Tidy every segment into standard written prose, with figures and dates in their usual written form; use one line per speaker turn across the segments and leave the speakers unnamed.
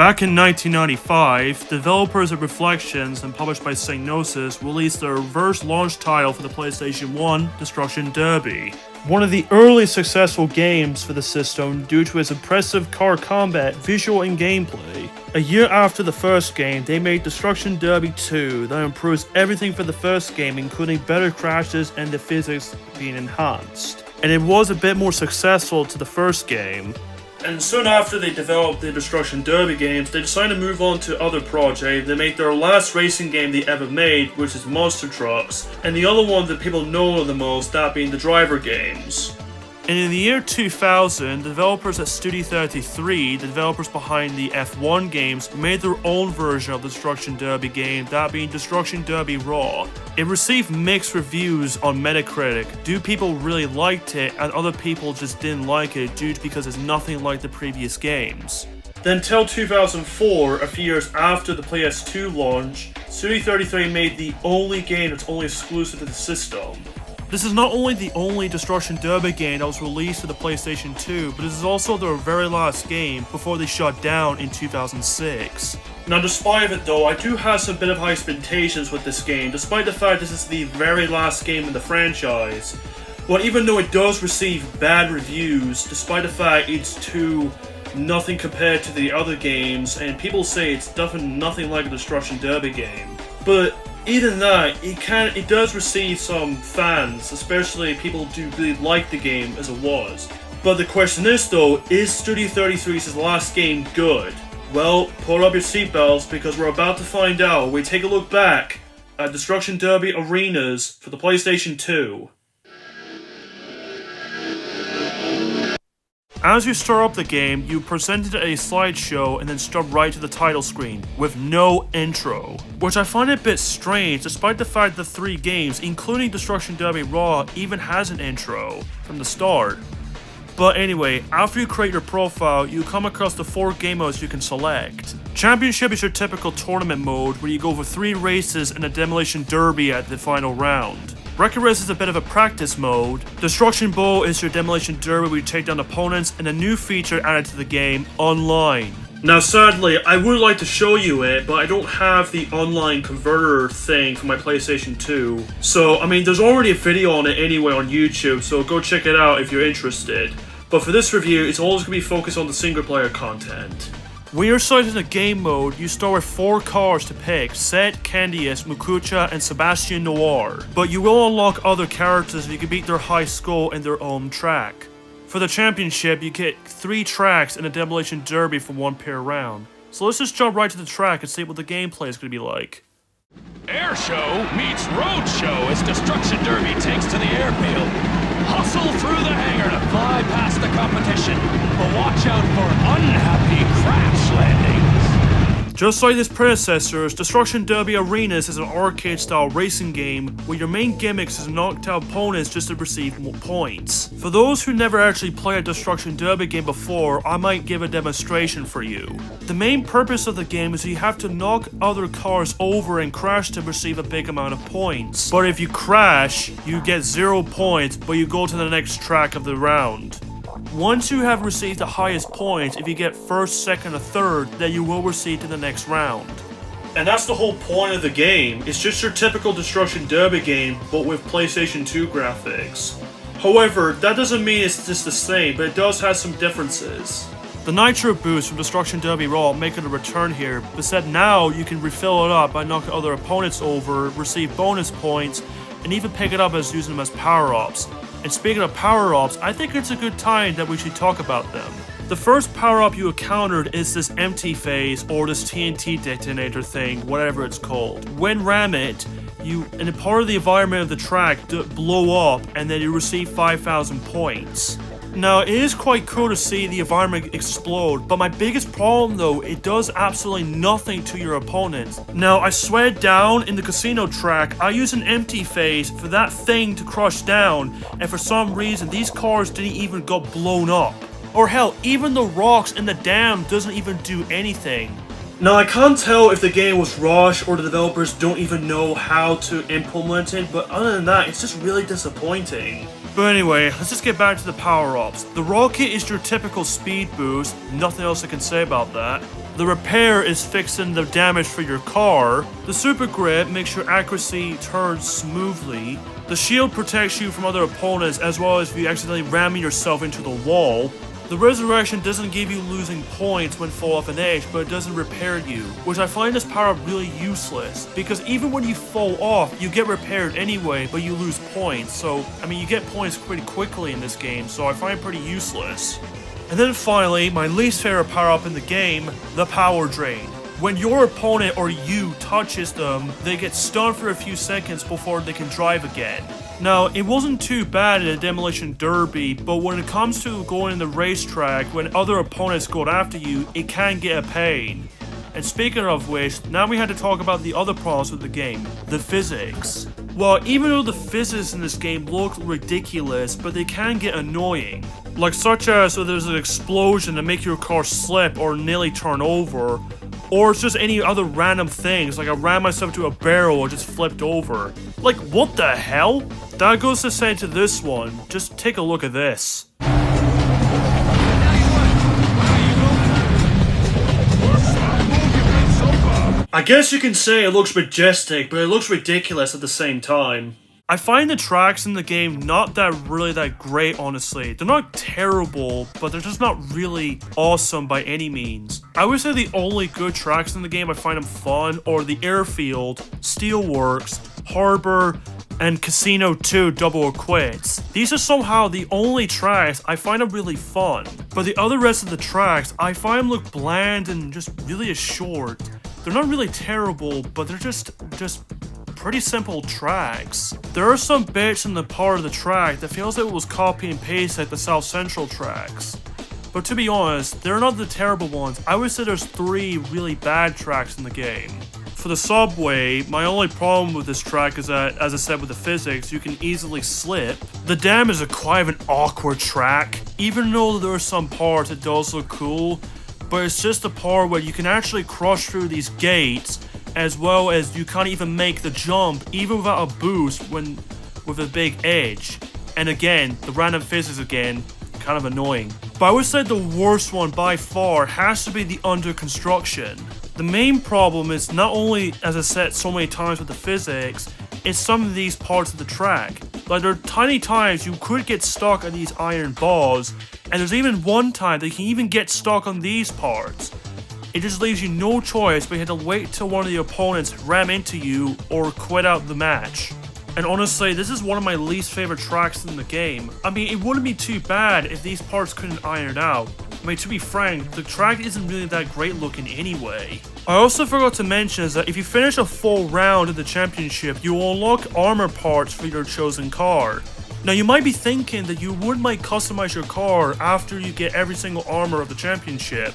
Back in 1995, developers of Reflections and published by Psygnosis released their reverse launch title for the PlayStation 1, Destruction Derby. One of the early successful games for the system due to its impressive car combat, visual and gameplay. A year after the first game, they made Destruction Derby 2 that improves everything for the first game, including better crashes and the physics being enhanced. And it was a bit more successful to the first game. And soon after they developed the Destruction Derby games, they decided to move on to other projects. They made their last racing game they ever made, which is Monster Trucks, and the other one that people know the most, that being the Driver games. And in the year 2000, the developers at Studio 33, the developers behind the F1 games, made their own version of the Destruction Derby game, that being Destruction Derby Raw. It received mixed reviews on Metacritic. People really liked it, and other people just didn't like it because it's nothing like the previous games. Then till 2004, a few years after the PS2 launch, Studio 33 made the only game that's only exclusive to the system. This is not only the only Destruction Derby game that was released for the PlayStation 2, but this is also their very last game before they shut down in 2006. Now despite it though, I do have some bit of high expectations with this game, despite the fact this is the very last game in the franchise. Well, even though it does receive bad reviews, despite the fact it's nothing compared to the other games, and people say it's definitely nothing like a Destruction Derby game. But even that, it does receive some fans, especially people do really like the game as it was. But the question is though, is Studio 33's last game good? Well, pull up your seatbelts because we're about to find out. We take a look back at Destruction Derby Arenas for the PlayStation 2. As you start up the game, you presented a slideshow and then start right to the title screen, with no intro. Which I find a bit strange, despite the fact that 3 games, including Destruction Derby Raw, even has an intro from the start. But anyway, after you create your profile, you come across the 4 game modes you can select. Championship is your typical tournament mode, where you go for 3 races and a demolition derby at the final round. Record Race is a bit of a practice mode. Destruction Bowl is your demolition derby where you take down opponents, and a new feature added to the game, Online. Now sadly, I would like to show you it, but I don't have the online converter thing for my PlayStation 2. So, I mean, there's already a video on it anyway on YouTube, so go check it out if you're interested. But for this review, it's always going to be focused on the single player content. When you're starting in the game mode, you start with 4 cars to pick: Set, Candias, Mukucha, and Sebastian Noir. But you will unlock other characters if you can beat their high score in their own track. For the championship, you get 3 tracks and a demolition derby for 1 per round. So let's just jump right to the track and see what the gameplay is going to be like.
Air show meets road show as Destruction Derby takes to the airfield. Hustle through the hangar to fly past the competition, but watch out for unhappy crash landings.
Just like its predecessors, Destruction Derby Arenas is an arcade-style racing game where your main gimmick is to knock out opponents just to receive more points. For those who never actually played a Destruction Derby game before, I might give a demonstration for you. The main purpose of the game is you have to knock other cars over and crash to receive a big amount of points. But if you crash, you get 0 points, but you go to the next track of the round. Once you have received the highest points, if you get 1st, 2nd, or 3rd, then you will receive to the next round. And that's the whole point of the game. It's just your typical Destruction Derby game, but with PlayStation 2 graphics. However, that doesn't mean it's just the same, but it does have some differences. The Nitro boosts from Destruction Derby Raw make a return here, but said now you can refill it up by knocking other opponents over, receive bonus points, and even pick it up as using them as power-ups. And speaking of power-ups, I think it's a good time that we should talk about them. The first power-up you encountered is this empty phase, or this TNT detonator thing, whatever it's called. When ram it, in a part of the environment of the track blow up, and then you receive 5,000 points. Now, it is quite cool to see the environment explode, but my biggest problem though, it does absolutely nothing to your opponent. Now, I sweat down in the casino track, I use an empty phase for that thing to crush down, and for some reason, these cars didn't even get blown up. Or hell, even the rocks in the dam doesn't even do anything. Now, I can't tell if the game was rushed or the developers don't even know how to implement it, but other than that, it's just really disappointing. But anyway, let's just get back to the power-ups. The rocket is your typical speed boost, nothing else I can say about that. The repair is fixing the damage for your car. The super grip makes your accuracy turn smoothly. The shield protects you from other opponents as well as if you accidentally ramming yourself into the wall. The resurrection doesn't give you losing points when fall off an edge, but it doesn't repair you, which I find this power really useless, because even when you fall off, you get repaired anyway, but you lose points, so, I mean, you get points pretty quickly in this game, so I find it pretty useless. And then finally, my least favorite power-up in the game, the power drain. When your opponent or you touches them, they get stunned for a few seconds before they can drive again. Now, it wasn't too bad in a Demolition Derby, but when it comes to going in the racetrack, when other opponents go after you, it can get a pain. And speaking of which, now we had to talk about the other problems with the game, the physics. Well, even though the physics in this game look ridiculous, but they can get annoying. Like such as so there's an explosion to make your car slip or nearly turn over, or it's just any other random things, like I ran myself to a barrel or just flipped over. Like, what the hell? That goes to say to this one, just take a look at this. I guess you can say it looks majestic, but it looks ridiculous at the same time. I find the tracks in the game not really that great, honestly. They're not terrible, but they're just not really awesome by any means. I would say the only good tracks in the game I find them fun are the Airfield, Steelworks, Harbor, and Casino 2 Double or Quits. These are somehow the only tracks I find them really fun, but the other rest of the tracks I find them look bland and just really short. They're not really terrible, but they're just pretty simple tracks. There are some bits in the part of the track that feels like it was copy and paste like the South Central tracks. But to be honest, they're not the terrible ones. I would say there's 3 really bad tracks in the game. For the subway, my only problem with this track is that, as I said with the physics, you can easily slip. The dam is quite an awkward track, even though there are some parts it does look cool, but it's just a part where you can actually crush through these gates, as well as you can't even make the jump, even without a boost with a big edge. And again, the random physics again, kind of annoying. But I would say the worst one by far has to be the under construction. The main problem is not only, as I said so many times with the physics, it's some of these parts of the track. Like, there are tiny times you could get stuck on these iron bars, and there's even one time that you can even get stuck on these parts. It just leaves you no choice but you have to wait till one of the opponents ram into you or quit out the match. And honestly, this is one of my least favorite tracks in the game. I mean, it wouldn't be too bad if these parts couldn't iron out. I mean, to be frank, the track isn't really that great looking anyway. I also forgot to mention is that if you finish a full round in the championship, you will unlock armor parts for your chosen car. Now, you might be thinking that you might customize your car after you get every single armor of the championship,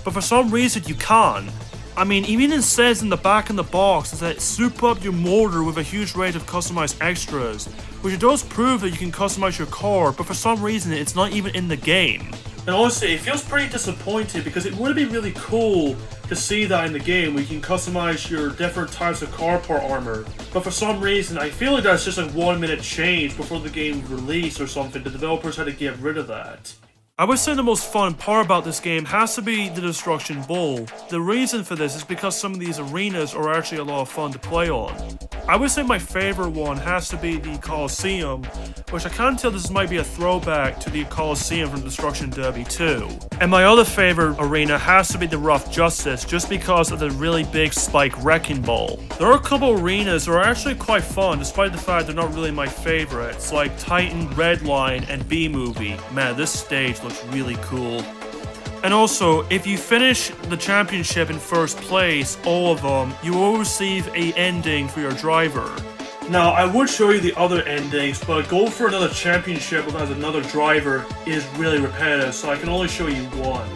but for some reason you can't. I mean, even it says in the back of the box is that soup up your motor with a huge range of customized extras, which it does prove that you can customize your car, but for some reason it's not even in the game. And honestly, it feels pretty disappointing because it would be really cool to see that in the game where you can customize your different types of car part armor. But for some reason, I feel like that's just a 1-minute change before the game release or something. The developers had to get rid of that. I would say the most fun part about this game has to be the Destruction Bowl. The reason for this is because some of these arenas are actually a lot of fun to play on. I would say my favorite one has to be the Coliseum, which I can't tell this might be a throwback to the Coliseum from Destruction Derby 2. And my other favorite arena has to be the Rough Justice, just because of the really big spike wrecking ball. There are a couple arenas that are actually quite fun, despite the fact they're not really my favorites, like Titan, Redline, and B-Movie. Man, this stage looks really cool. And also, if you finish the championship in first place, all of them, you will receive an ending for your driver. Now, I would show you the other endings, but going for another championship as another driver is really repetitive, so I can only show you one.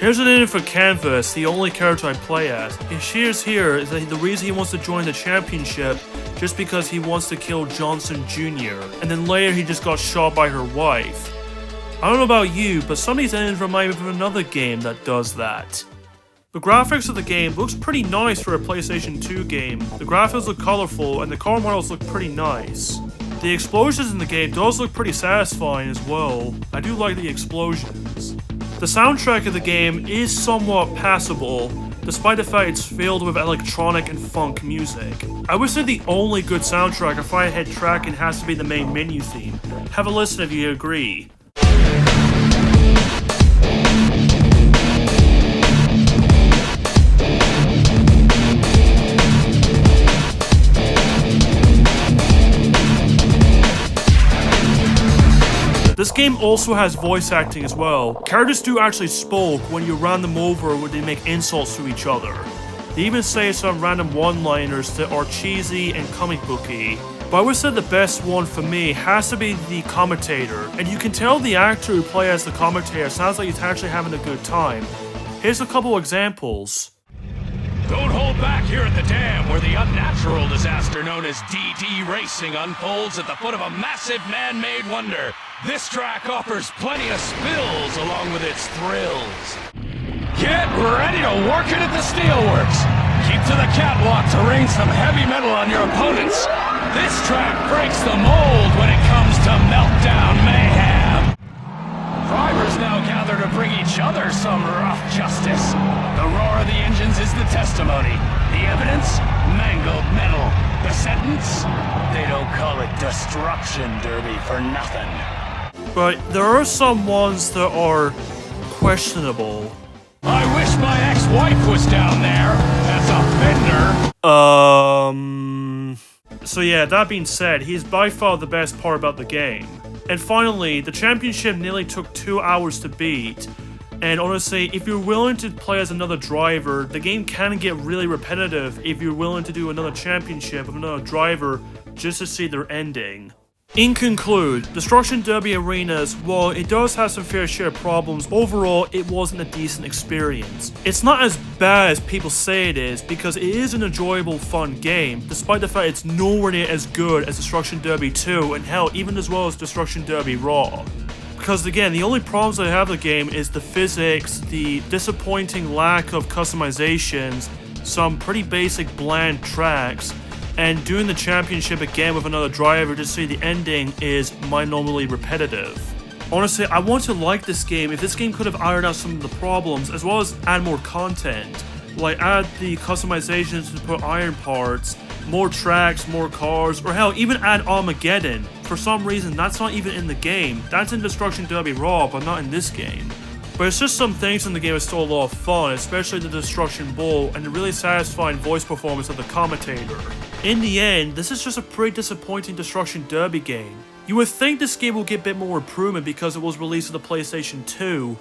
Here's an ending for Canvas, the only character I play as. His shares here is that the reason he wants to join the championship just because he wants to kill Johnson Jr., and then later he just got shot by her wife. I don't know about you, but some of these endings remind me of another game that does that. The graphics of the game looks pretty nice for a PlayStation 2 game. The graphics look colorful and the car models look pretty nice. The explosions in the game does look pretty satisfying as well. I do like the explosions. The soundtrack of the game is somewhat passable, despite the fact it's filled with electronic and funk music. I would say the only good soundtrack if I had tracking has to be the main menu theme. Have a listen if you agree. This game also has voice acting as well. Characters do actually spoke when you ran them over when they make insults to each other. They even say some random one-liners that are cheesy and comic booky. But I would say the best one for me has to be the commentator. And you can tell the actor who plays as the commentator sounds like he's actually having a good time. Here's a couple examples.
Don't hold back here at the dam where the unnatural disaster known as DD Racing unfolds at the foot of a massive man-made wonder. This track offers plenty of spills along with its thrills. Get ready to work it at the steelworks. Keep to the catwalk to rain some heavy metal on your opponents. This track breaks the mold when it comes to meltdown mayhem. Drivers now gather to bring each other some rough justice. The roar of the engines is the testimony. The evidence? Mangled metal. The sentence? They don't call it Destruction Derby for nothing.
But there are some ones that are questionable.
I wish my ex-wife was down there as a fender.
So yeah, that being said, he's by far the best part about the game. And finally, the championship nearly took 2 hours to beat. And honestly, if you're willing to play as another driver, the game can get really repetitive if you're willing to do another championship of another driver just to see their ending. In conclude, Destruction Derby Arenas, while it does have some fair share of problems, overall it wasn't a decent experience. It's not as bad as people say it is, because it is an enjoyable, fun game, despite the fact it's nowhere near as good as Destruction Derby 2, and hell, even as well as Destruction Derby Raw. Because again, the only problems I have with the game is the physics, the disappointing lack of customizations, some pretty basic bland tracks, and doing the championship again with another driver to see the ending is mind-numbingly repetitive. Honestly, I want to like this game if this game could have ironed out some of the problems, as well as add more content. Like add the customizations to put iron parts, more tracks, more cars, or hell, even add Armageddon. For some reason, that's not even in the game. That's in Destruction Derby Raw, but not in this game. But it's just some things in the game are still a lot of fun, especially the Destruction Bowl and the really satisfying voice performance of the commentator. In the end, this is just a pretty disappointing Destruction Derby game. You would think this game will get a bit more improvement because it was released on the PlayStation 2,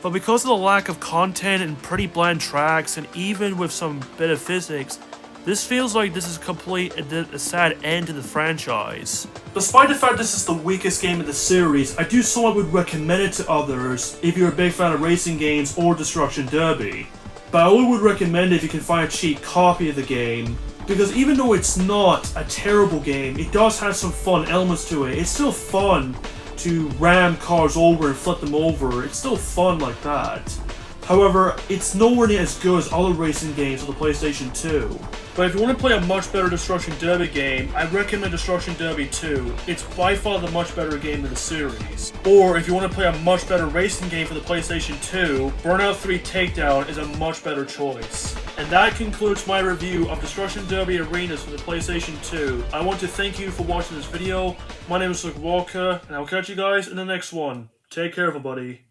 but because of the lack of content and pretty bland tracks, and even with some bit of physics, this feels like this is a sad end to the franchise. Despite the fact this is the weakest game in the series, I do somewhat would recommend it to others if you're a big fan of racing games or Destruction Derby. But I only would recommend it if you can find a cheap copy of the game, because even though it's not a terrible game, it does have some fun elements to it. It's still fun to ram cars over and flip them over. It's still fun like that. However, it's nowhere near as good as other racing games on the PlayStation 2. But if you want to play a much better Destruction Derby game, I recommend Destruction Derby 2. It's by far the much better game in the series. Or if you want to play a much better racing game for the PlayStation 2, Burnout 3 Takedown is a much better choice. And that concludes my review of Destruction Derby Arenas for the PlayStation 2. I want to thank you for watching this video. My name is Luke Walker, and I'll catch you guys in the next one. Take care, everybody.